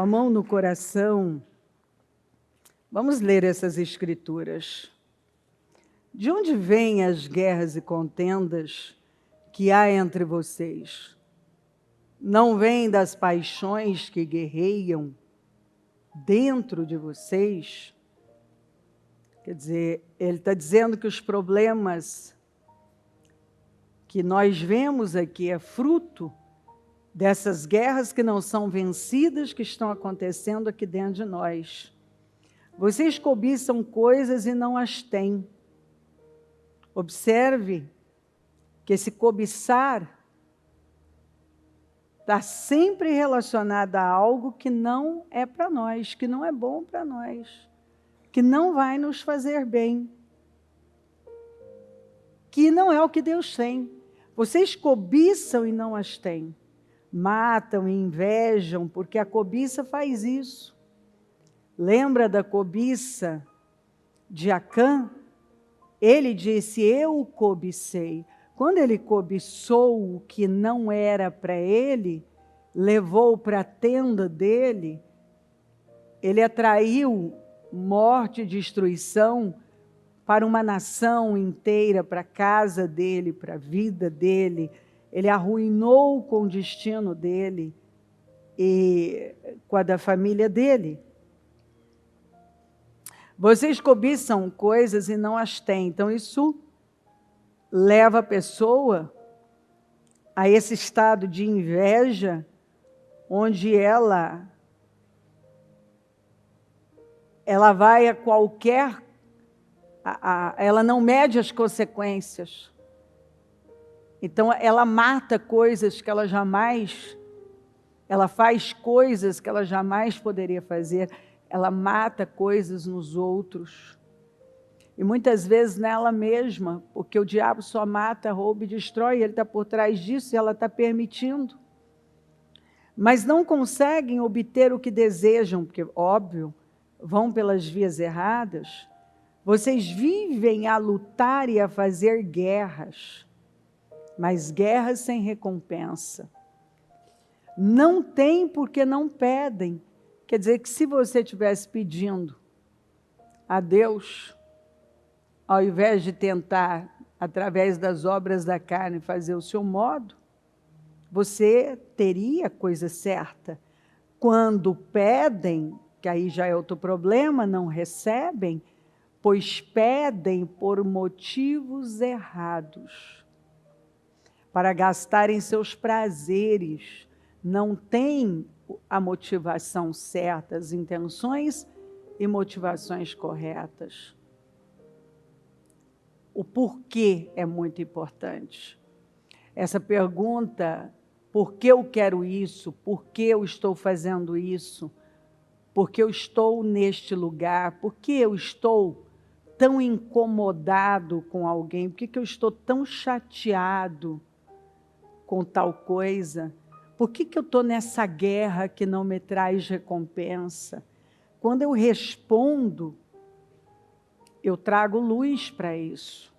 a mão no coração, vamos ler essas escrituras. De onde vêm as guerras e contendas que há entre vocês? Não vêm das paixões que guerreiam dentro de vocês? Quer dizer, ele está dizendo que os problemas que nós vemos aqui é fruto dessas guerras que não são vencidas, que estão acontecendo aqui dentro de nós. Vocês cobiçam coisas e não as têm. Observe que esse cobiçar está sempre relacionado a algo que não é para nós, que não é bom para nós, que não vai nos fazer bem, que não é o que Deus tem. Vocês cobiçam e não as têm. Matam e invejam, porque a cobiça faz isso. Lembra da cobiça de Acã? Ele disse, eu o cobicei. Quando ele cobiçou o que não era para ele, levou para a tenda dele, ele atraiu morte e destruição para uma nação inteira, para a casa dele, para a vida dele. Ele arruinou com o destino dele e com a da família dele. Vocês cobiçam coisas e não as têm. Então, isso leva a pessoa a esse estado de inveja, onde ela vai a qualquer... ela não mede as consequências. Então, ela mata coisas que ela jamais... ela faz coisas que ela jamais poderia fazer. Ela mata coisas nos outros. E muitas vezes nela mesma, porque o diabo só mata, rouba e destrói, ele está por trás disso e ela está permitindo. Mas não conseguem obter o que desejam, porque, óbvio, vão pelas vias erradas. Vocês vivem a lutar e a fazer guerras, mas guerras sem recompensa. Não tem porque não pedem. Quer dizer que se você estivesse pedindo a Deus, ao invés de tentar, através das obras da carne, fazer o seu modo, você teria a coisa certa. Quando pedem, que aí já é outro problema, não recebem, pois pedem por motivos errados, para gastarem seus prazeres, não têm a motivação certa, as intenções e motivações corretas. O porquê é muito importante. Essa pergunta, por que eu quero isso? Por que eu estou fazendo isso? Por que eu estou neste lugar? Por que eu estou tão incomodado com alguém? Por que eu estou tão chateado com tal coisa? Por que eu estou nessa guerra que não me traz recompensa? Quando eu respondo, eu trago luz para isso.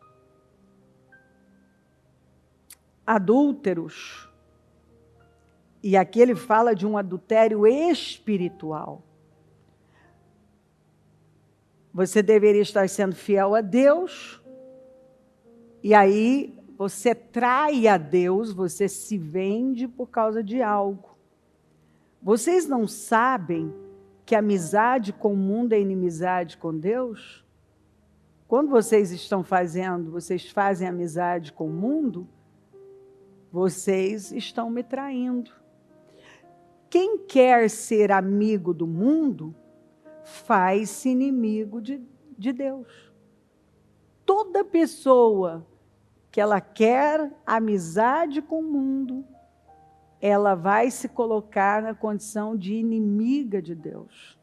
Adúlteros, e aqui ele fala de um adultério espiritual. Você deveria estar sendo fiel a Deus, e aí você trai a Deus, você se vende por causa de algo. Vocês não sabem que amizade com o mundo é inimizade com Deus? Quando vocês vocês fazem amizade com o mundo, vocês estão me traindo. Quem quer ser amigo do mundo, faz-se inimigo de Deus. Toda pessoa que ela quer amizade com o mundo, ela vai se colocar na condição de inimiga de Deus.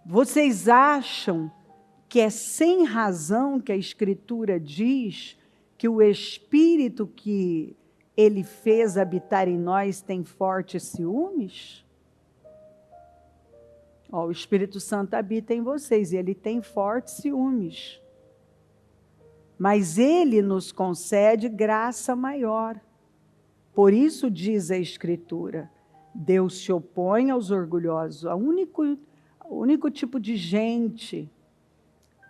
Vocês acham que é sem razão que a Escritura diz que o Espírito que Ele fez habitar em nós tem fortes ciúmes? O Espírito Santo habita em vocês e Ele tem fortes ciúmes. Mas Ele nos concede graça maior. Por isso diz a Escritura, Deus se opõe aos orgulhosos. O único tipo de gente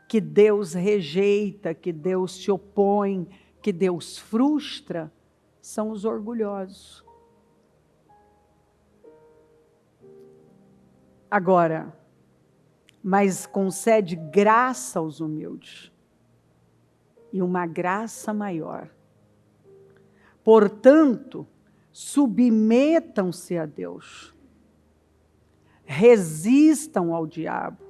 que Deus rejeita, que Deus se opõe, que Deus frustra, são os orgulhosos. Agora, mas concede graça aos humildes, e uma graça maior. Portanto, submetam-se a Deus, resistam ao diabo.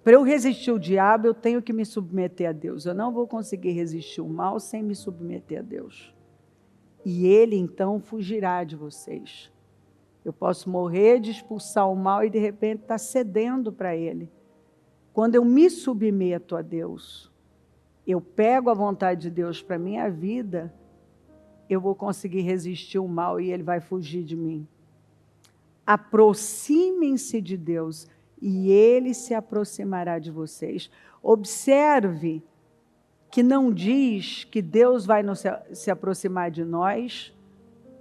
Para eu resistir ao diabo, eu tenho que me submeter a Deus. Eu não vou conseguir resistir o mal sem me submeter a Deus. E ele, então, fugirá de vocês. Eu posso morrer de expulsar o mal e, de repente, estar cedendo para ele. Quando eu me submeto a Deus, eu pego a vontade de Deus para a minha vida, eu vou conseguir resistir o mal e ele vai fugir de mim. Aproximem-se de Deus e ele se aproximará de vocês. Observe que não diz que Deus vai se aproximar de nós,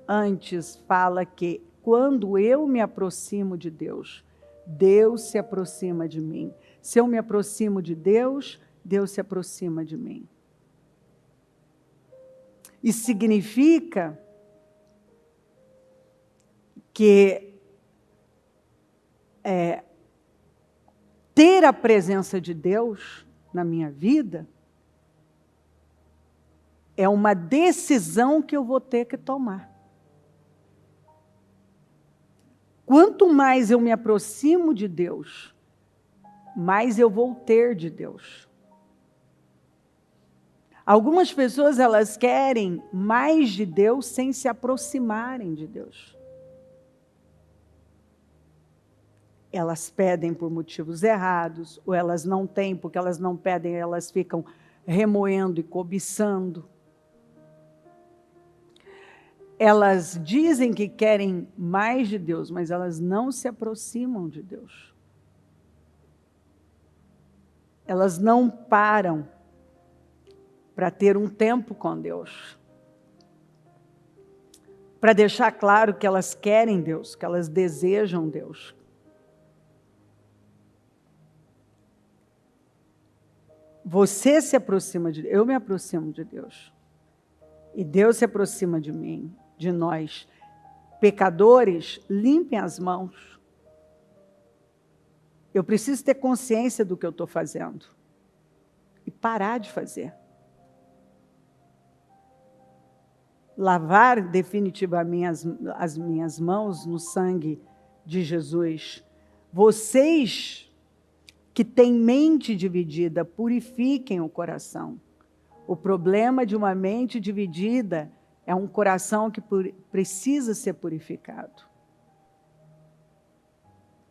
antes fala que quando eu me aproximo de Deus, Deus se aproxima de mim. Se eu me aproximo de Deus, Deus se aproxima de mim. Isso significa que ter a presença de Deus na minha vida é uma decisão que eu vou ter que tomar. Quanto mais eu me aproximo de Deus, mais eu vou ter de Deus. Algumas pessoas, elas querem mais de Deus sem se aproximarem de Deus. Elas pedem por motivos errados, ou elas não têm, porque elas não pedem, elas ficam remoendo e cobiçando. Elas dizem que querem mais de Deus, mas elas não se aproximam de Deus. Elas não param para ter um tempo com Deus. Para deixar claro que elas querem Deus, que elas desejam Deus. Você se aproxima de Deus, eu me aproximo de Deus. E Deus se aproxima de mim, de nós. Pecadores, limpem as mãos. Eu preciso ter consciência do que eu estou fazendo. E parar de fazer. Lavar definitivamente as minhas mãos no sangue de Jesus. Vocês que têm mente dividida, purifiquem o coração. O problema de uma mente dividida é um coração que precisa ser purificado.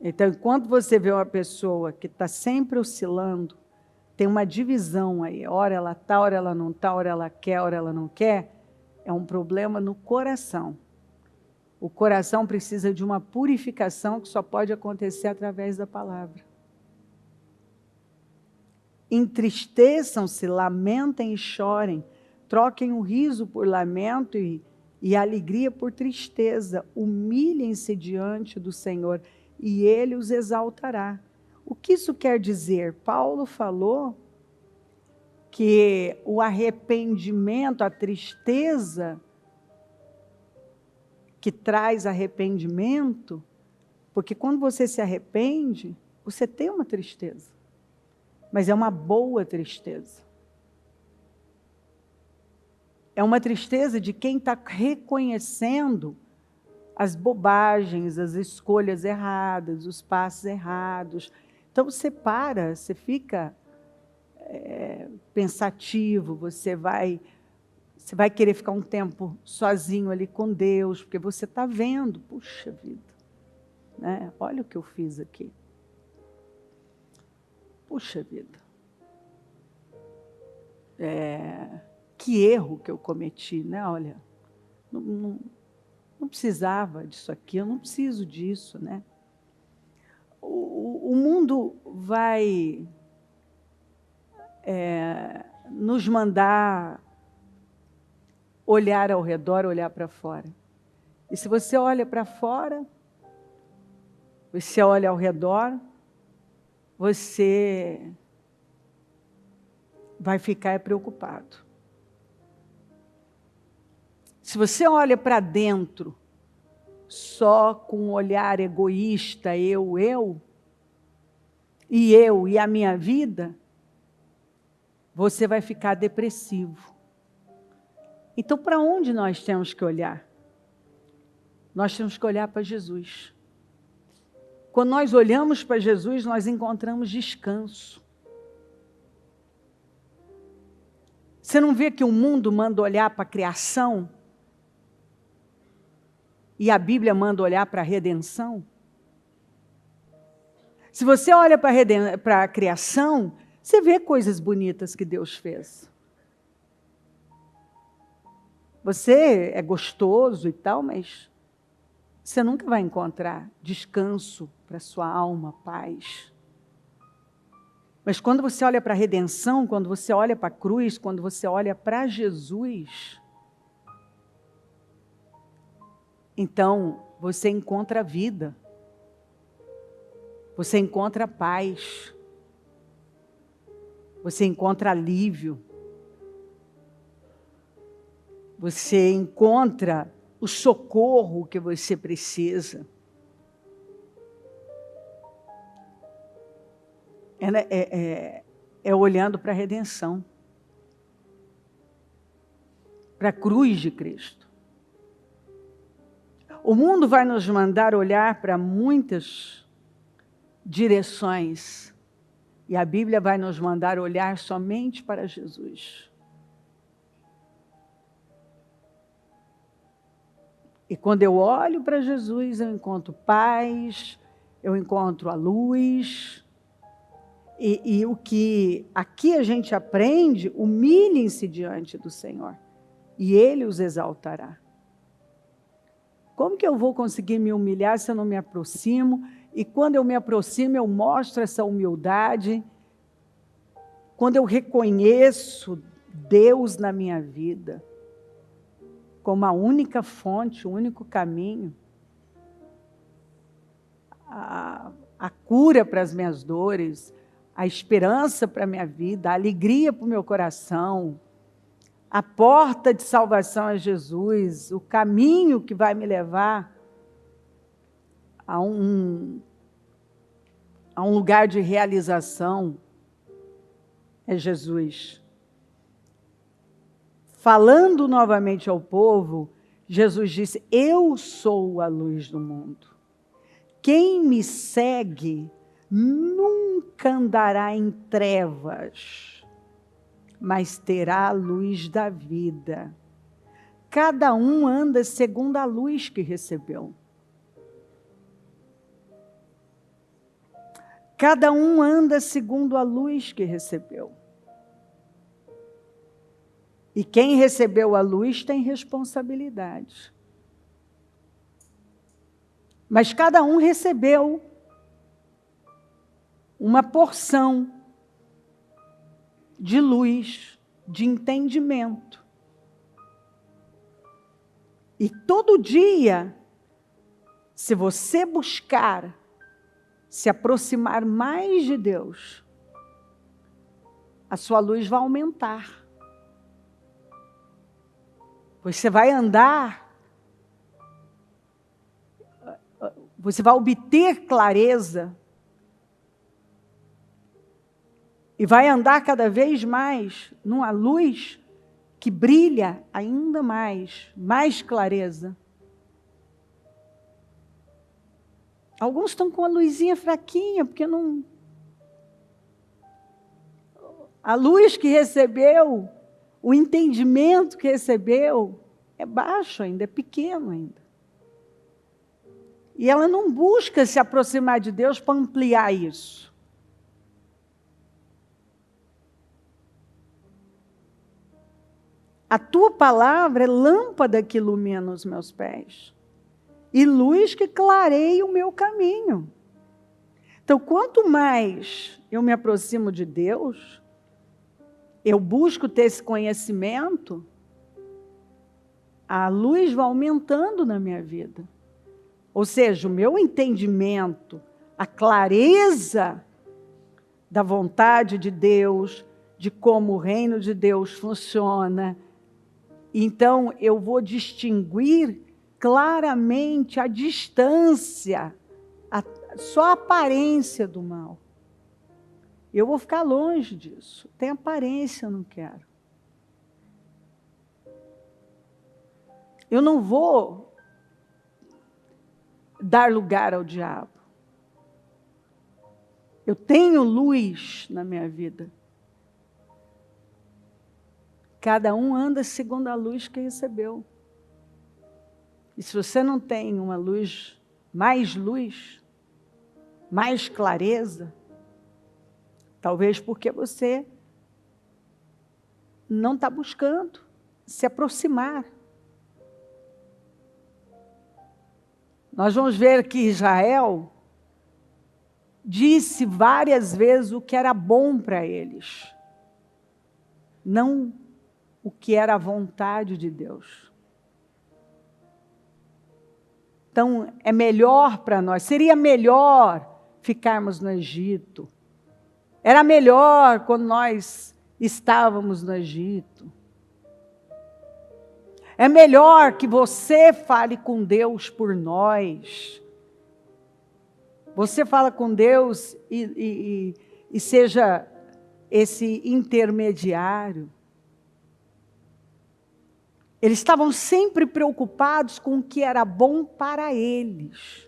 Então, enquanto você vê uma pessoa que está sempre oscilando, tem uma divisão aí, ora ela está, ora ela não está, ora ela quer, ora ela não quer, é um problema no coração. O coração precisa de uma purificação que só pode acontecer através da palavra. Entristeçam-se, lamentem e chorem, troquem o riso por lamento e a alegria por tristeza, humilhem-se diante do Senhor e Ele os exaltará. O que isso quer dizer? Paulo falou que o arrependimento, a tristeza que traz arrependimento, porque quando você se arrepende, você tem uma tristeza. Mas é uma boa tristeza. É uma tristeza de quem está reconhecendo as bobagens, as escolhas erradas, os passos errados. Então você para, você fica pensativo, você vai querer ficar um tempo sozinho ali com Deus, porque você está vendo, puxa vida, né? Olha o que eu fiz aqui. Puxa vida, que erro que eu cometi, né? Olha, não precisava disso aqui, eu não preciso disso, né? O mundo vai nos mandar olhar ao redor, olhar para fora. E se você olha para fora, você olha ao redor, você vai ficar preocupado. Se você olha para dentro, só com um olhar egoísta, eu, e a minha vida, você vai ficar depressivo. Então, para onde nós temos que olhar? Nós temos que olhar para Jesus. Quando nós olhamos para Jesus, nós encontramos descanso. Você não vê que o mundo manda olhar para a criação? E a Bíblia manda olhar para a redenção? Se você olha para a criação, você vê coisas bonitas que Deus fez. Você é gostoso e tal, mas você nunca vai encontrar descanso para sua alma, paz. Mas quando você olha para a redenção, quando você olha para a cruz, quando você olha para Jesus, então você encontra vida. Você encontra paz. Você encontra alívio. Você encontra o socorro que você precisa. É olhando para a redenção, para a cruz de Cristo. O mundo vai nos mandar olhar para muitas direções, e a Bíblia vai nos mandar olhar somente para Jesus. E quando eu olho para Jesus, eu encontro paz, eu encontro a luz. E o que aqui a gente aprende, humilhem-se diante do Senhor, e Ele os exaltará. Como que eu vou conseguir me humilhar se eu não me aproximo? E quando eu me aproximo, eu mostro essa humildade. Quando eu reconheço Deus na minha vida, como a única fonte, o único caminho, a cura para as minhas dores, a esperança para a minha vida, a alegria para o meu coração, a porta de salvação é Jesus, o caminho que vai me levar a um lugar de realização é Jesus. Falando novamente ao povo, Jesus disse: eu sou a luz do mundo. Quem me segue nunca andará em trevas, mas terá a luz da vida. Cada um anda segundo a luz que recebeu. Cada um anda segundo a luz que recebeu. E quem recebeu a luz tem responsabilidade. Mas cada um recebeu uma porção de luz, de entendimento. E todo dia, se você buscar se aproximar mais de Deus, a sua luz vai aumentar. Você vai andar, você vai obter clareza e vai andar cada vez mais numa luz que brilha ainda mais clareza. Alguns estão com a luzinha fraquinha, porque não... A luz que recebeu, o entendimento que recebeu, é baixo ainda, é pequeno ainda. E ela não busca se aproximar de Deus para ampliar isso. A tua palavra é lâmpada que ilumina os meus pés e luz que clareia o meu caminho. Então, quanto mais eu me aproximo de Deus, eu busco ter esse conhecimento, a luz vai aumentando na minha vida. Ou seja, o meu entendimento, a clareza da vontade de Deus, de como o reino de Deus funciona. Então, eu vou distinguir claramente a distância, só a aparência do mal. Eu vou ficar longe disso. Tem aparência, eu não quero. Eu não vou dar lugar ao diabo. Eu tenho luz na minha vida. Cada um anda segundo a luz que recebeu. E se você não tem uma luz, mais clareza, talvez porque você não está buscando se aproximar. Nós vamos ver que Israel disse várias vezes o que era bom para eles, não o que era a vontade de Deus. Então, é melhor para nós, seria melhor ficarmos no Egito. Era melhor quando nós estávamos no Egito. É melhor que você fale com Deus por nós. Você fala com Deus e seja esse intermediário. Eles estavam sempre preocupados com o que era bom para eles.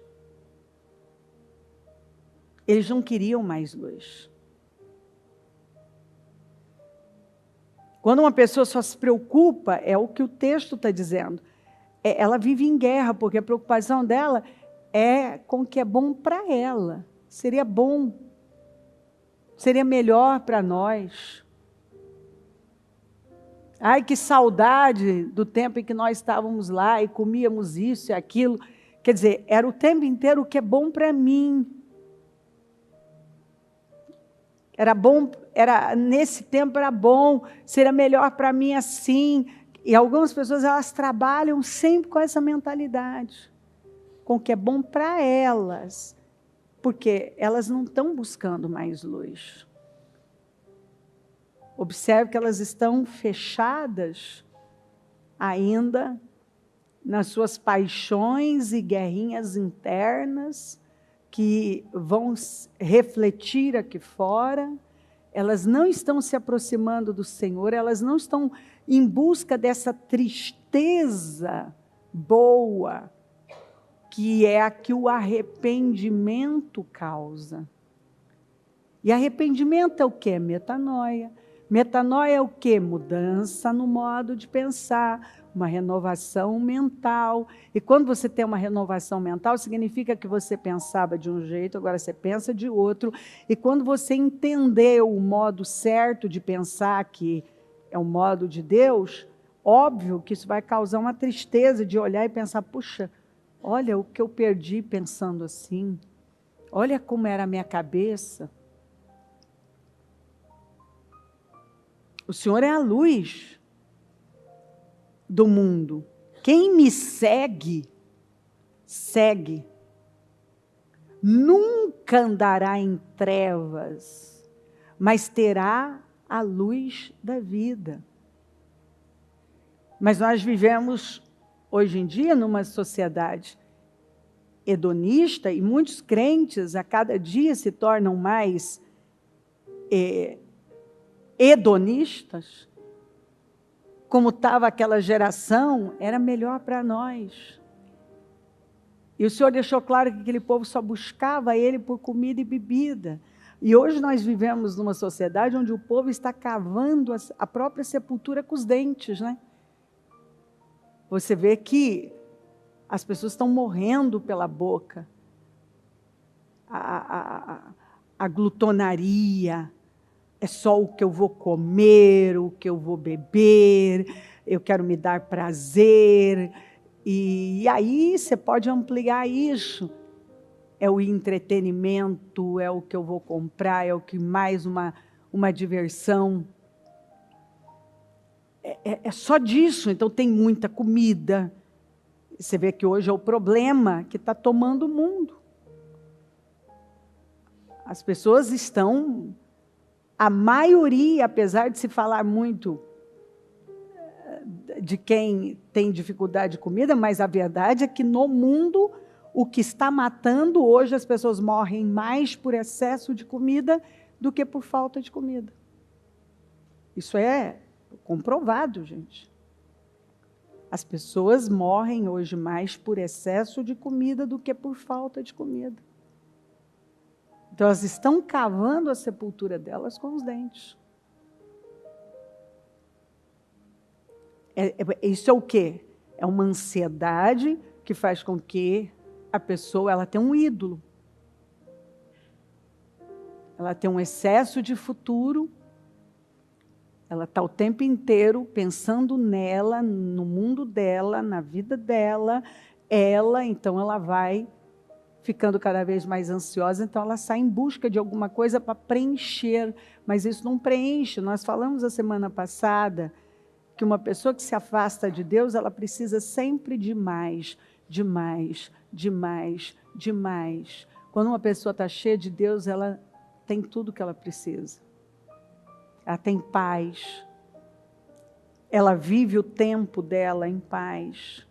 Eles não queriam mais luz. Quando uma pessoa só se preocupa, é o que o texto está dizendo. Ela vive em guerra, porque a preocupação dela é com o que é bom para ela. Seria bom. Seria melhor para nós. Ai, que saudade do tempo em que nós estávamos lá e comíamos isso e aquilo. Quer dizer, era o tempo inteiro o que é bom para mim. Era bom, nesse tempo era bom, seria melhor para mim assim. E algumas pessoas, elas trabalham sempre com essa mentalidade, com o que é bom para elas, porque elas não estão buscando mais luz. Observe que elas estão fechadas ainda nas suas paixões e guerrinhas internas, que vão refletir aqui fora. Elas não estão se aproximando do Senhor, elas não estão em busca dessa tristeza boa, que é a que o arrependimento causa. E arrependimento é o quê? Metanoia. Metanoia é o quê? Mudança no modo de pensar, uma renovação mental. E quando você tem uma renovação mental, significa que você pensava de um jeito, agora você pensa de outro. E quando você entendeu o modo certo de pensar, que é o modo de Deus, óbvio que isso vai causar uma tristeza de olhar e pensar, puxa, olha o que eu perdi pensando assim. Olha como era a minha cabeça. O Senhor é a luz do mundo. Quem me segue, segue. Nunca andará em trevas, mas terá a luz da vida. Mas nós vivemos, hoje em dia, numa sociedade hedonista, e muitos crentes, a cada dia, se tornam mais hedonistas. Como estava aquela geração, era melhor para nós. E o Senhor deixou claro que aquele povo só buscava Ele por comida e bebida. E hoje nós vivemos numa sociedade onde o povo está cavando a própria sepultura com os dentes, né? Você vê que as pessoas estão morrendo pela boca. A glutonaria, é só o que eu vou comer, o que eu vou beber, eu quero me dar prazer. E aí você pode ampliar isso. É o entretenimento, é o que eu vou comprar, é o que mais uma diversão. é só disso. Então tem muita comida. Você vê que hoje é o problema que está tomando o mundo. As pessoas estão, a maioria, apesar de se falar muito de quem tem dificuldade de comida, mas a verdade é que no mundo, o que está matando hoje, as pessoas morrem mais por excesso de comida do que por falta de comida. Isso é comprovado, gente. As pessoas morrem hoje mais por excesso de comida do que por falta de comida. Então, elas estão cavando a sepultura delas com os dentes. Isso é o quê? É uma ansiedade que faz com que a pessoa ela tenha um ídolo. Ela tem um excesso de futuro. Ela está o tempo inteiro pensando nela, no mundo dela, na vida dela. Então ela vai ficando cada vez mais ansiosa, então ela sai em busca de alguma coisa para preencher, mas isso não preenche. Nós falamos a semana passada que uma pessoa que se afasta de Deus, ela precisa sempre de mais, de mais, de mais, de mais. Quando uma pessoa está cheia de Deus, ela tem tudo que ela precisa. Ela tem paz. Ela vive o tempo dela em paz.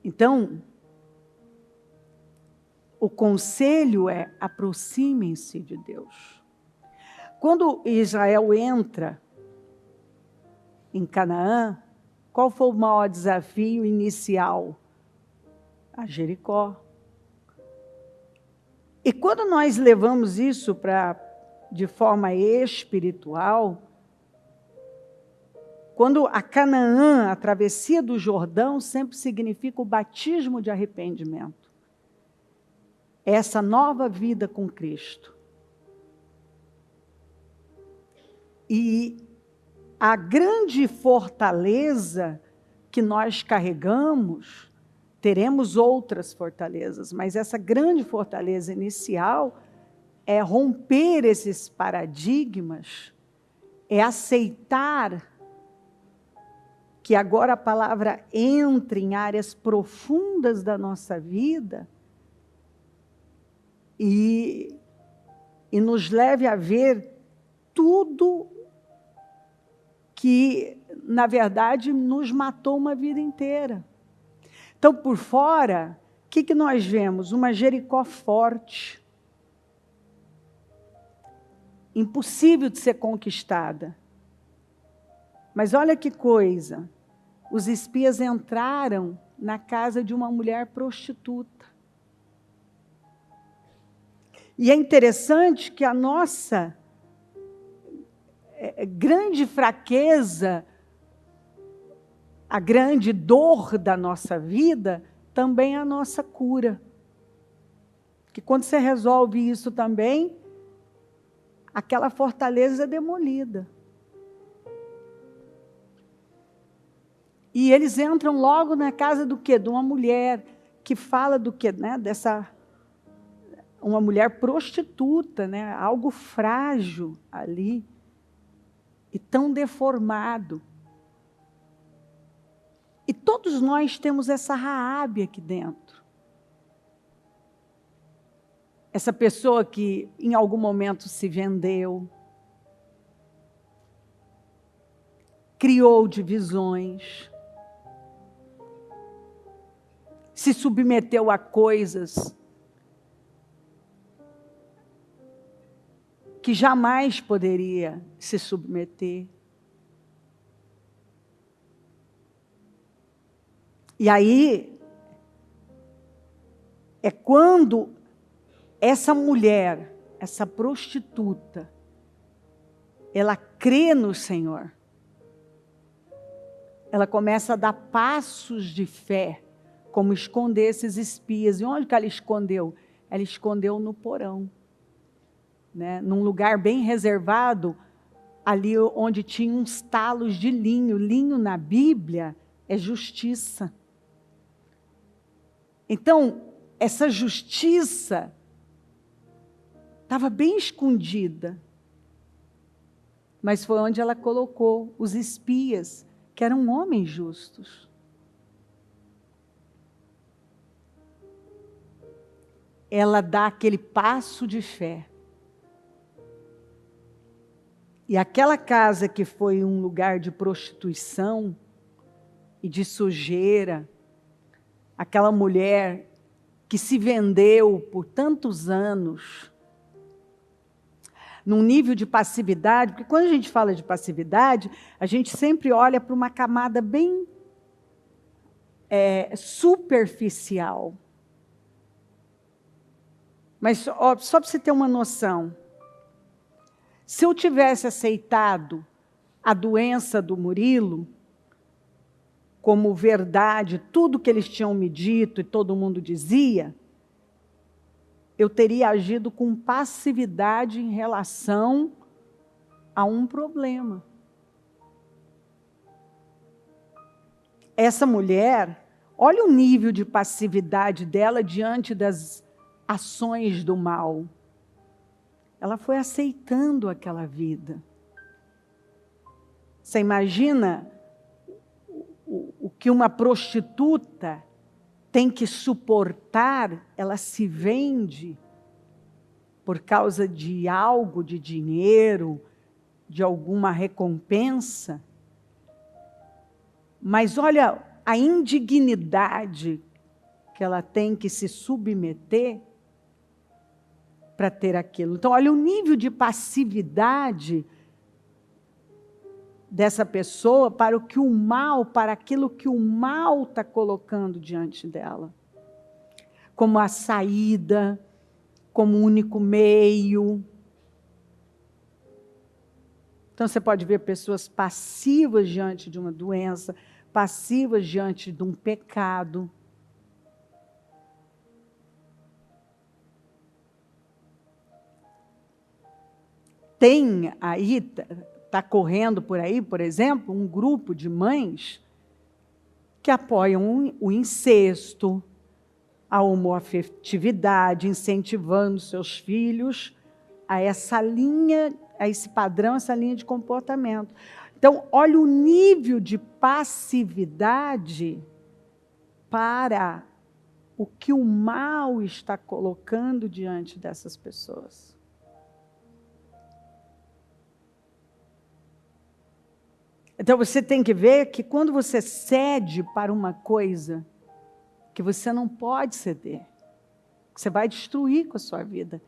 Então, o conselho é: aproximem-se de Deus. Quando Israel entra em Canaã, qual foi o maior desafio inicial? A Jericó. E quando nós levamos isso de forma espiritual, quando a Canaã, a travessia do Jordão, sempre significa o batismo de arrependimento. Essa nova vida com Cristo. E a grande fortaleza que nós carregamos, teremos outras fortalezas, mas essa grande fortaleza inicial é romper esses paradigmas, é aceitar que agora a palavra entre em áreas profundas da nossa vida e nos leve a ver tudo que, na verdade, nos matou uma vida inteira. Então, por fora, o que nós vemos? Uma Jericó forte, impossível de ser conquistada. Mas olha que coisa, os espias entraram na casa de uma mulher prostituta. E é interessante que a nossa grande fraqueza, a grande dor da nossa vida, também é a nossa cura. Que quando você resolve isso também, aquela fortaleza é demolida. E eles entram logo na casa do quê? De uma mulher que fala do quê? Né? Uma mulher prostituta, né? Algo frágil ali e tão deformado. E todos nós temos essa Raabe aqui dentro. Essa pessoa que em algum momento se vendeu, criou divisões, se submeteu a coisas que jamais poderia se submeter. E aí, é quando essa mulher, essa prostituta, ela crê no Senhor, ela começa a dar passos de fé, como esconder esses espias. E onde que ela escondeu? Ela escondeu no porão, né? Num lugar bem reservado, ali onde tinha uns talos de linho. Linho na Bíblia é justiça. Então, essa justiça estava bem escondida. mas foi onde ela colocou os espias, que eram homens justos. Ela dá aquele passo de fé. E aquela casa que foi um lugar de prostituição e de sujeira, aquela mulher que se vendeu por tantos anos, num nível de passividade, porque quando a gente fala de passividade, a gente sempre olha para uma camada bem superficial. Mas só para você ter uma noção, se eu tivesse aceitado a doença do Murilo como verdade, tudo que eles tinham me dito e todo mundo dizia, eu teria agido com passividade em relação a um problema. Essa mulher, olha o nível de passividade dela diante das ações do mal. Ela foi aceitando aquela vida. Você imagina o que uma prostituta tem que suportar? Ela se vende por causa de algo, de dinheiro, de alguma recompensa. Mas olha a indignidade que ela tem que se submeter para ter aquilo. Então, olha o nível de passividade dessa pessoa para o que o mal, para aquilo que o mal está colocando diante dela. Como a saída, como único meio. Então, você pode ver pessoas passivas diante de uma doença, passivas diante de um pecado. Tem aí, está correndo por aí, por exemplo, um grupo de mães que apoiam o incesto, a homoafetividade, incentivando seus filhos a essa linha, a esse padrão, essa linha de comportamento. Então, olha o nível de passividade para o que o mal está colocando diante dessas pessoas. Então, você tem que ver que quando você cede para uma coisa que você não pode ceder, que você vai destruir com a sua vida,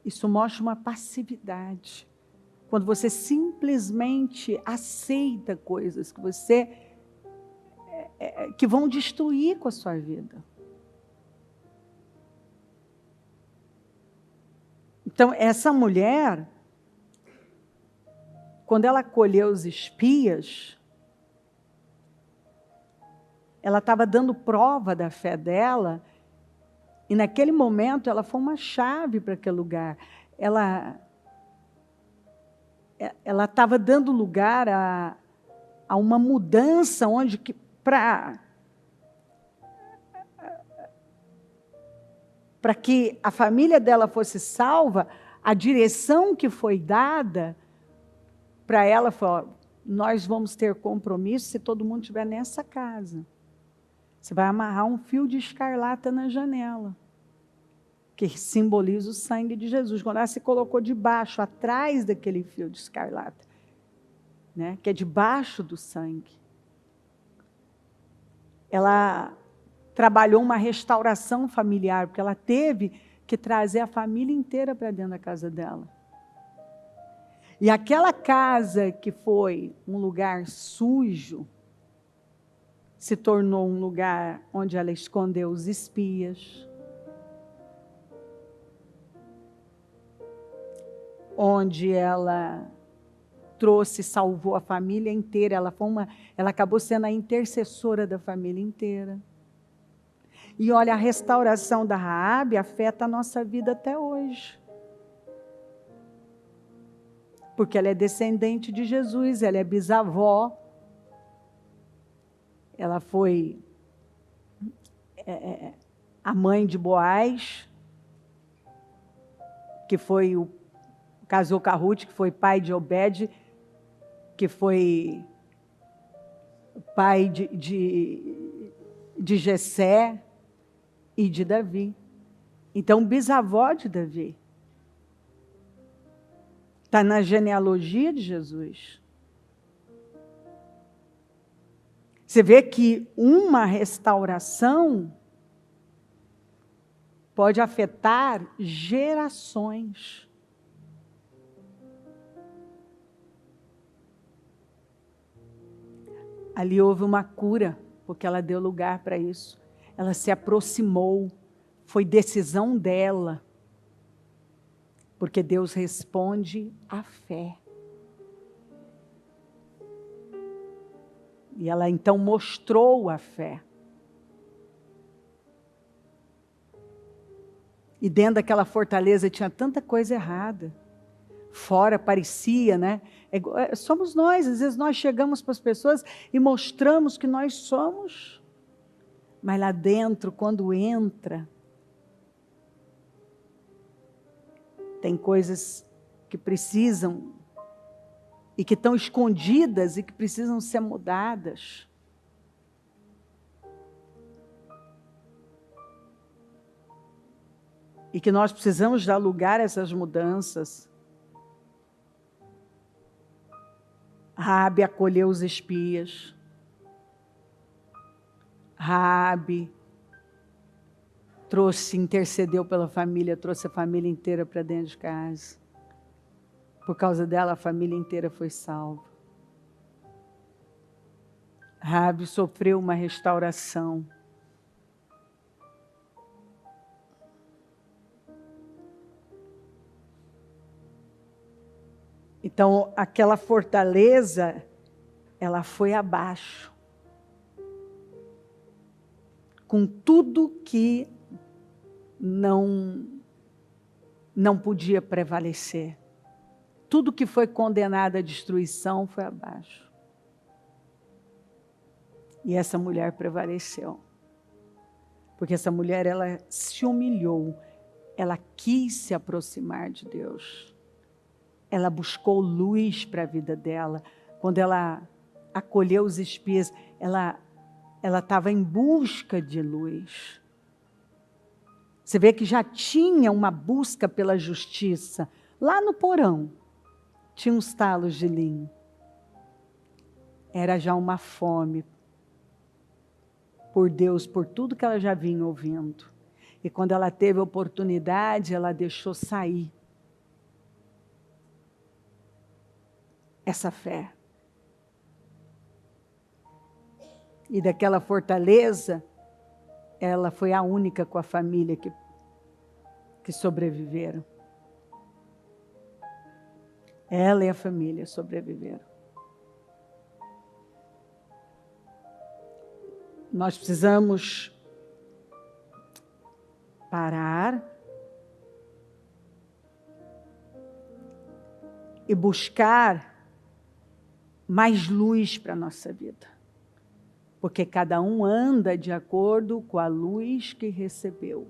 isso mostra uma passividade. Quando você simplesmente aceita coisas que que vão destruir com a sua vida. Então, essa mulher, quando ela acolheu os espias, ela estava dando prova da fé dela, e naquele momento ela foi uma chave para aquele lugar. Ela estava dando lugar a uma mudança onde para que a família dela fosse salva, a direção que foi dada para ela foi: ó, nós vamos ter compromisso se todo mundo estiver nessa casa. Você vai amarrar um fio de escarlata na janela, que simboliza o sangue de Jesus. Quando ela se colocou debaixo, atrás daquele fio de escarlata, né, que é debaixo do sangue, ela trabalhou uma restauração familiar, porque ela teve que trazer a família inteira para dentro da casa dela. E aquela casa que foi um lugar sujo, se tornou um lugar onde ela escondeu os espias, onde ela trouxe, salvou a família inteira. Ela acabou sendo a intercessora da família inteira. E olha, a restauração da Raabe afeta a nossa vida até hoje. Porque ela é descendente de Jesus, ela é bisavó. Ela foi a mãe de Boaz, que foi casou com a Ruth, que foi pai de Obed, que foi pai de Jessé e de Davi. Então, bisavó de Davi. Está na genealogia de Jesus. Você vê que uma restauração pode afetar gerações. Ali houve uma cura, porque ela deu lugar para isso. Ela se aproximou, foi decisão dela. Porque Deus responde à fé. E ela então mostrou a fé. E dentro daquela fortaleza tinha tanta coisa errada. Fora parecia, né? Somos nós, às vezes nós chegamos para as pessoas e mostramos que nós somos. Mas lá dentro, quando entra, tem coisas que precisam e que estão escondidas e que precisam ser mudadas. E que nós precisamos dar lugar a essas mudanças. Raabe acolheu os espias. Raabe intercedeu pela família, trouxe a família inteira para dentro de casa. Por causa dela, a família inteira foi salva. Raabe sofreu uma restauração. Então, aquela fortaleza, ela foi abaixo. Com tudo que não podia prevalecer. Tudo que foi condenado à destruição foi abaixo. E essa mulher prevaleceu. Porque essa mulher, ela se humilhou. Ela quis se aproximar de Deus. Ela buscou luz para a vida dela. Quando ela acolheu os espias, ela estava em busca de luz. Você vê que já tinha uma busca pela justiça. Lá no porão, tinha uns talos de linho. Era já uma fome por Deus, por tudo que ela já vinha ouvindo. E quando ela teve a oportunidade, ela deixou sair essa fé. E daquela fortaleza, ela foi a única com a família que sobreviveram. Ela e a família sobreviveram. Nós precisamos parar e buscar mais luz para a nossa vida. Porque cada um anda de acordo com a luz que recebeu.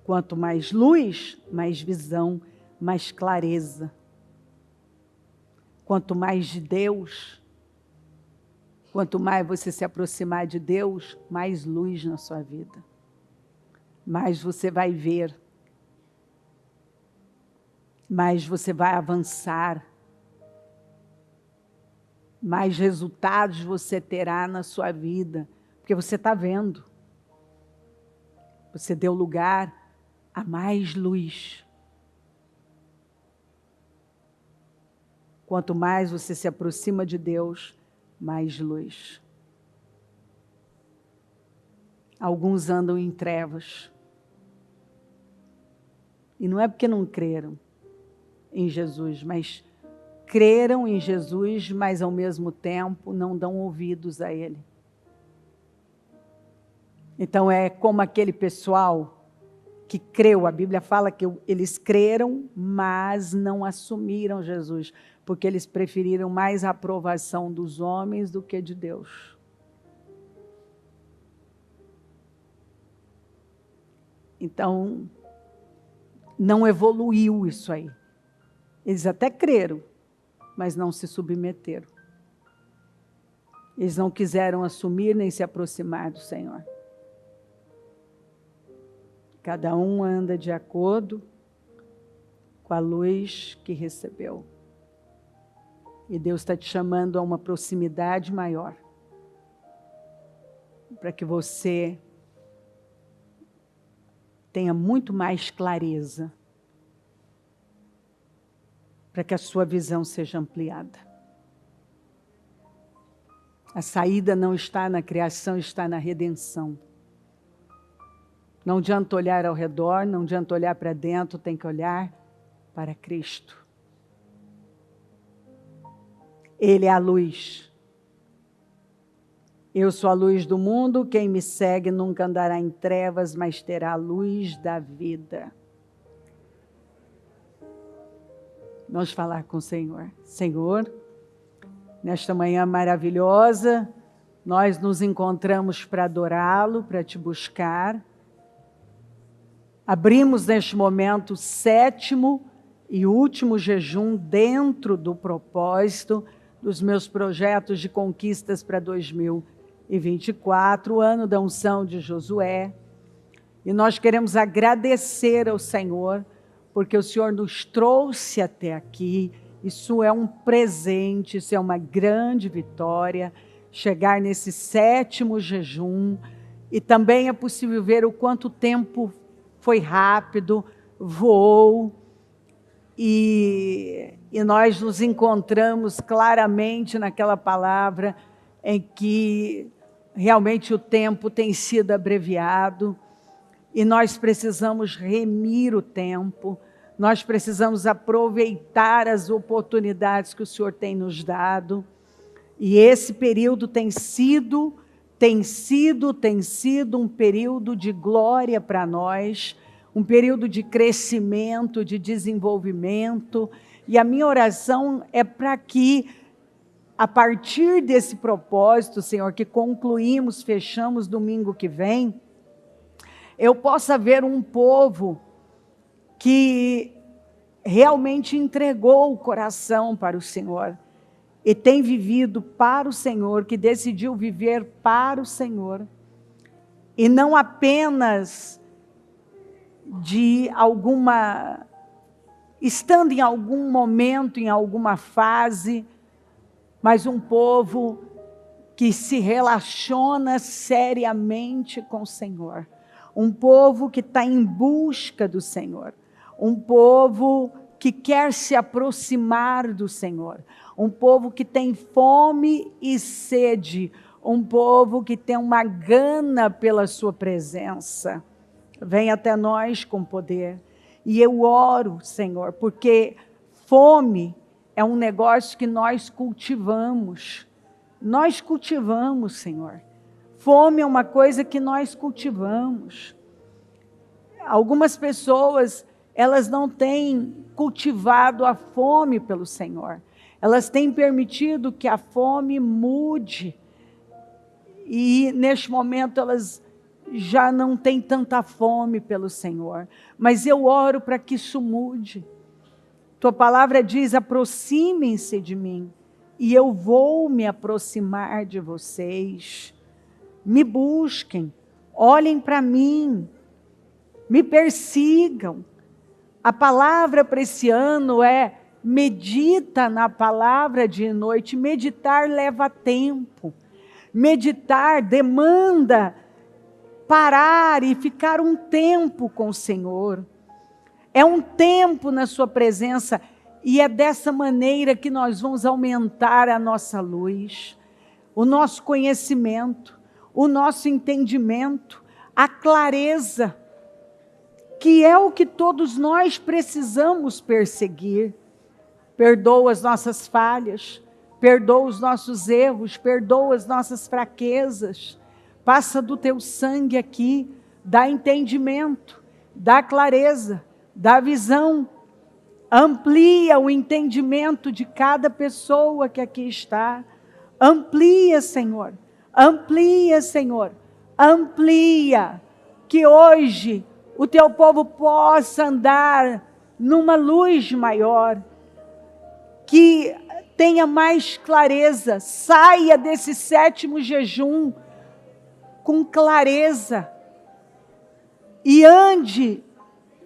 Quanto mais luz, mais visão, mais clareza. Quanto mais de Deus, quanto mais você se aproximar de Deus, mais luz na sua vida. Mais você vai ver. Mais você vai avançar. Mais resultados você terá na sua vida. Porque você está vendo. Você deu lugar a mais luz. Quanto mais você se aproxima de Deus, mais luz. Alguns andam em trevas. E não é porque não creram em Jesus, mas creram em Jesus, mas ao mesmo tempo não dão ouvidos a Ele. Então é como aquele pessoal que creu, a Bíblia fala que eles creram, mas não assumiram Jesus, porque eles preferiram mais a aprovação dos homens do que de Deus. Então, não evoluiu isso aí. Eles até creram, mas não se submeteram. Eles não quiseram assumir nem se aproximar do Senhor. Cada um anda de acordo com a luz que recebeu. E Deus está te chamando a uma proximidade maior. Para que você tenha muito mais clareza. Para que a sua visão seja ampliada. A saída não está na criação, está na redenção. Não adianta olhar ao redor, não adianta olhar para dentro, tem que olhar para Cristo. Ele é a luz. Eu sou a luz do mundo, quem me segue nunca andará em trevas, mas terá a luz da vida. Vamos falar com o Senhor. Senhor, nesta manhã maravilhosa, nós nos encontramos para adorá-lo, para te buscar. Abrimos neste momento o 7º e último jejum dentro do propósito dos meus projetos de conquistas para 2024, o ano da unção de Josué. E nós queremos agradecer ao Senhor, porque o Senhor nos trouxe até aqui. Isso é um presente, isso é uma grande vitória, chegar nesse 7º jejum. E também é possível ver o quanto tempo foi rápido, voou, e nós nos encontramos claramente naquela palavra em que realmente o tempo tem sido abreviado, e nós precisamos remir o tempo, nós precisamos aproveitar as oportunidades que o Senhor tem nos dado, e esse período tem sido um período de glória para nós, um período de crescimento, de desenvolvimento, e a minha oração é para que, a partir desse propósito, Senhor, que concluímos, fechamos domingo que vem, eu possa ver um povo que realmente entregou o coração para o Senhor, e tem vivido para o Senhor, que decidiu viver para o Senhor, e não apenas estando em algum momento, em alguma fase, mas um povo que se relaciona seriamente com o Senhor, um povo que está em busca do Senhor, um povo que quer se aproximar do Senhor, um povo que tem fome e sede, um povo que tem uma gana pela sua presença. Vem até nós com poder. E eu oro, Senhor, porque fome é um negócio que nós cultivamos. Nós cultivamos, Senhor. Fome é uma coisa que nós cultivamos. Algumas pessoas, elas não têm cultivado a fome pelo Senhor. Elas têm permitido que a fome mude. E neste momento elas já não têm tanta fome pelo Senhor. Mas eu oro para que isso mude. Tua palavra diz: aproximem-se de mim, e eu vou me aproximar de vocês. Me busquem, olhem para mim, me persigam. A palavra para esse ano é: medita na palavra dia e noite. Meditar leva tempo. Meditar demanda parar e ficar um tempo com o Senhor. É um tempo na sua presença, e é dessa maneira que nós vamos aumentar a nossa luz, o nosso conhecimento, o nosso entendimento, a clareza, que é o que todos nós precisamos perseguir. Perdoa as nossas falhas, perdoa os nossos erros, perdoa as nossas fraquezas. Passa do teu sangue aqui, dá entendimento, dá clareza, dá visão. Amplia o entendimento de cada pessoa que aqui está. Amplia, Senhor. Amplia, Senhor. Amplia. Que hoje o teu povo possa andar numa luz maior, que tenha mais clareza, saia desse 7º jejum com clareza e ande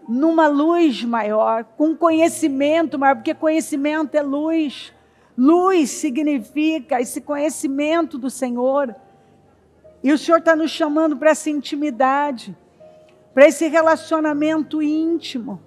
numa luz maior, com conhecimento maior, porque conhecimento é luz. Luz significa esse conhecimento do Senhor. E o Senhor está nos chamando para essa intimidade, para esse relacionamento íntimo.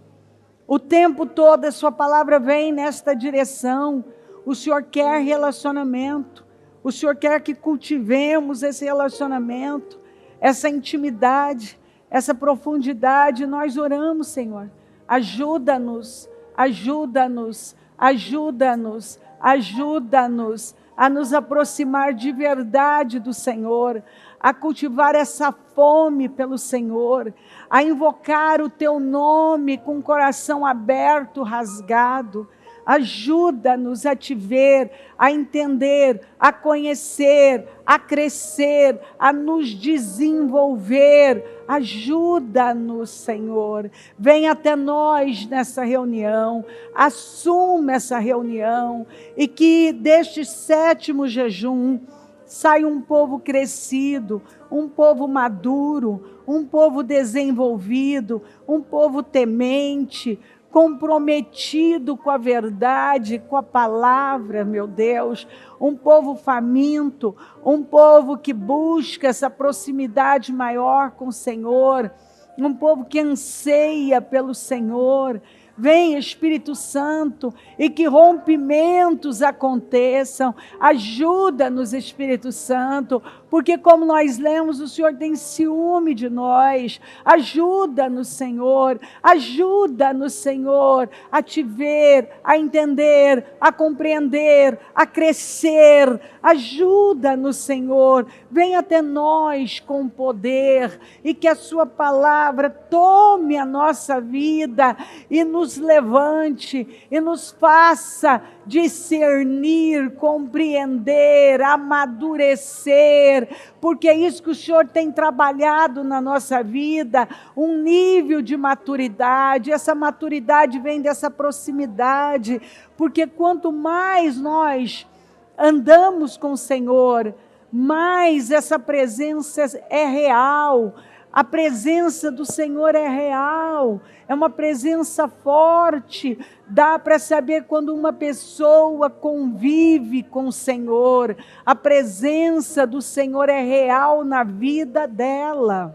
O tempo todo a sua palavra vem nesta direção. O Senhor quer relacionamento. O Senhor quer que cultivemos esse relacionamento, essa intimidade, essa profundidade. Nós oramos, Senhor. Ajuda-nos, ajuda-nos, ajuda-nos, ajuda-nos a nos aproximar de verdade do Senhor, a cultivar essa fome pelo Senhor, a invocar o Teu nome com o coração aberto, rasgado. Ajuda-nos a Te ver, a entender, a conhecer, a crescer, a nos desenvolver. Ajuda-nos, Senhor. Vem até nós nessa reunião, assuma essa reunião e que deste 7º jejum saia um povo crescido, um povo maduro, um povo desenvolvido, um povo temente, comprometido com a verdade, com a palavra, meu Deus, um povo faminto, um povo que busca essa proximidade maior com o Senhor, um povo que anseia pelo Senhor. Vem, Espírito Santo, e que rompimentos aconteçam. Ajuda-nos, Espírito Santo, porque como nós lemos, o Senhor tem ciúme de nós. Ajuda-nos, Senhor, ajuda-nos, Senhor, a Te ver, a entender, a compreender, a crescer. Ajuda-nos, Senhor, vem até nós com poder e que a Sua palavra tome a nossa vida e nos levante e nos faça discernir, compreender, amadurecer, porque é isso que o Senhor tem trabalhado na nossa vida, um nível de maturidade. Essa maturidade vem dessa proximidade, porque quanto mais nós andamos com o Senhor, mais essa presença é real. A presença do Senhor é real, é uma presença forte. Dá para saber quando uma pessoa convive com o Senhor. A presença do Senhor é real na vida dela.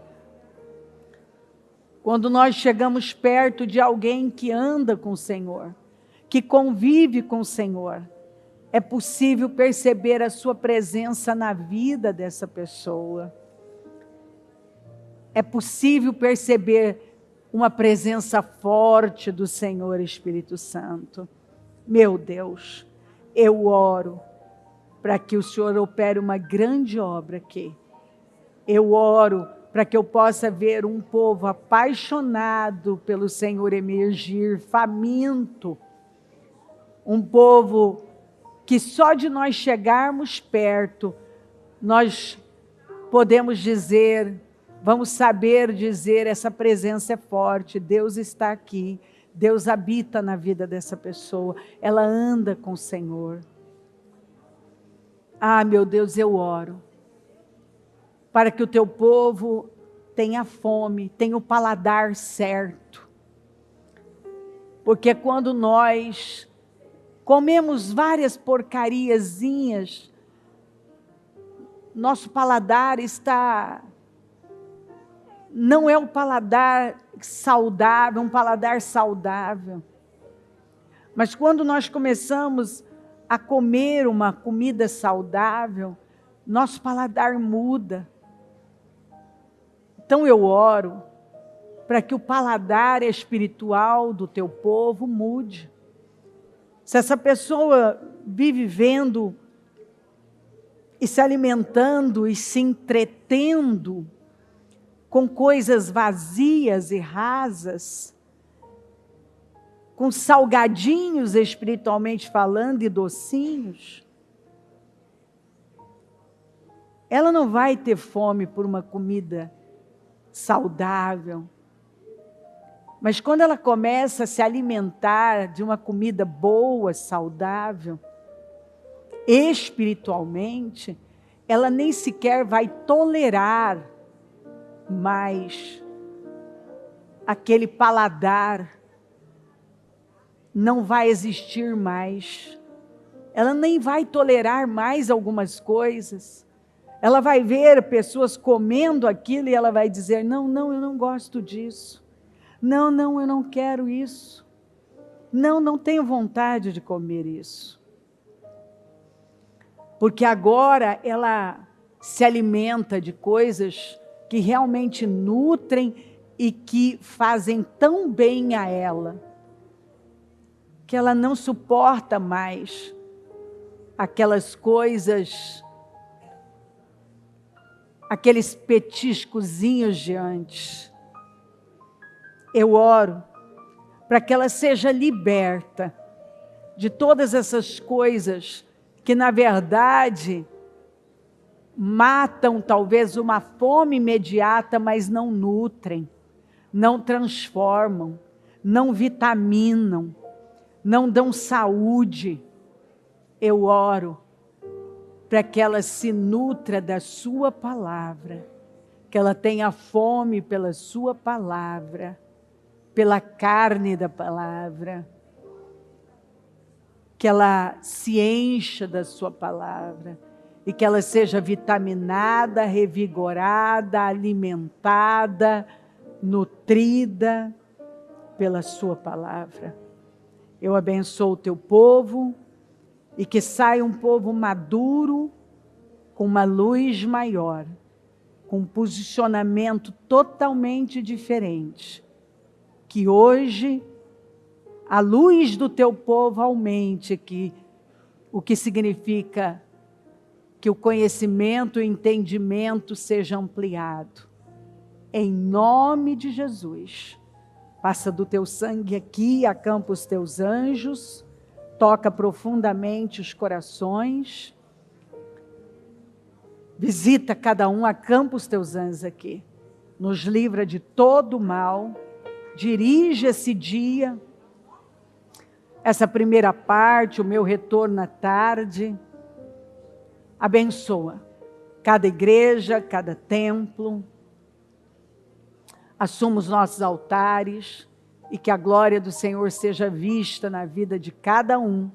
Quando nós chegamos perto de alguém que anda com o Senhor, que convive com o Senhor, é possível perceber a sua presença na vida dessa pessoa. É possível perceber uma presença forte do Senhor Espírito Santo. Meu Deus, eu oro para que o Senhor opere uma grande obra aqui. Eu oro para que eu possa ver um povo apaixonado pelo Senhor emergir, faminto. Um povo que só de nós chegarmos perto, nós podemos dizer, vamos saber dizer, essa presença é forte, Deus está aqui, Deus habita na vida dessa pessoa, ela anda com o Senhor. Ah, meu Deus, eu oro para que o Teu povo tenha fome, tenha o paladar certo, porque quando nós comemos várias porcariazinhas, nosso paladar não é um paladar saudável, um paladar saudável. Mas quando nós começamos a comer uma comida saudável, nosso paladar muda. Então eu oro para que o paladar espiritual do Teu povo mude. Se essa pessoa vive vendo e se alimentando e se entretendo com coisas vazias e rasas, com salgadinhos espiritualmente falando e docinhos, ela não vai ter fome por uma comida saudável, Mas quando ela começa a se alimentar de uma comida boa, saudável, espiritualmente, ela nem sequer vai tolerar mais aquele paladar, não vai existir mais. Ela nem vai tolerar mais algumas coisas. Ela vai ver pessoas comendo aquilo e ela vai dizer: não, eu não gosto disso. Não, eu não quero isso. Não tenho vontade de comer isso. Porque agora ela se alimenta de coisas que realmente nutrem e que fazem tão bem a ela, que ela não suporta mais aquelas coisas, aqueles petiscozinhos de antes. Eu oro para que ela seja liberta de todas essas coisas que, na verdade, matam talvez uma fome imediata, mas não nutrem, não transformam, não vitaminam, não dão saúde. Eu oro para que ela se nutra da sua palavra, que ela tenha fome pela sua palavra, pela carne da palavra, que ela se encha da sua palavra e que ela seja vitaminada, revigorada, alimentada, nutrida pela sua palavra. Eu abençoo o teu povo e que saia um povo maduro, com uma luz maior, com um posicionamento totalmente diferente. Que hoje a luz do teu povo aumente, o que significa que o conhecimento e o entendimento seja ampliado. Em nome de Jesus, passa do teu sangue aqui, acampa os teus anjos, toca profundamente os corações, visita cada um, acampa os teus anjos aqui, nos livra de todo o mal, dirige esse dia, essa primeira parte, o meu retorno à tarde, abençoa cada igreja, cada templo, assuma os nossos altares e que a glória do Senhor seja vista na vida de cada um,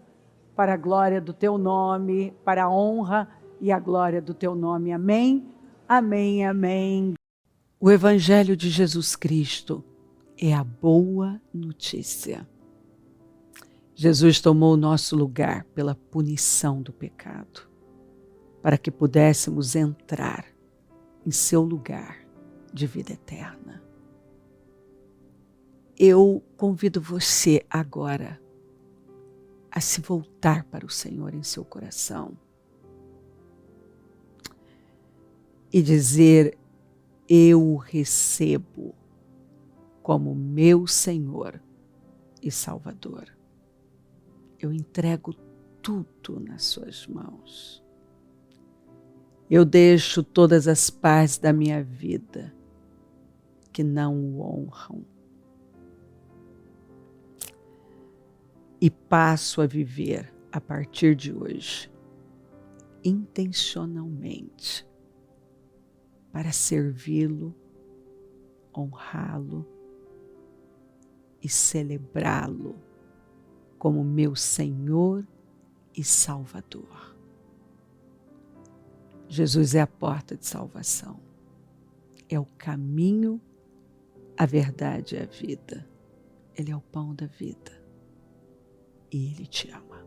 para a glória do teu nome, para a honra e a glória do teu nome. Amém, amém, amém. O Evangelho de Jesus Cristo é a boa notícia. Jesus tomou o nosso lugar pela punição do pecado, para que pudéssemos entrar em seu lugar de vida eterna. Eu convido você agora a se voltar para o Senhor em seu coração e dizer: eu o recebo como meu Senhor e Salvador. Eu entrego tudo nas suas mãos. Eu deixo todas as partes da minha vida que não o honram e passo a viver a partir de hoje intencionalmente para servi-lo, honrá-lo e celebrá-lo como meu Senhor e Salvador. Jesus é a porta de salvação, é o caminho, a verdade e a vida. Ele é o pão da vida e Ele te ama.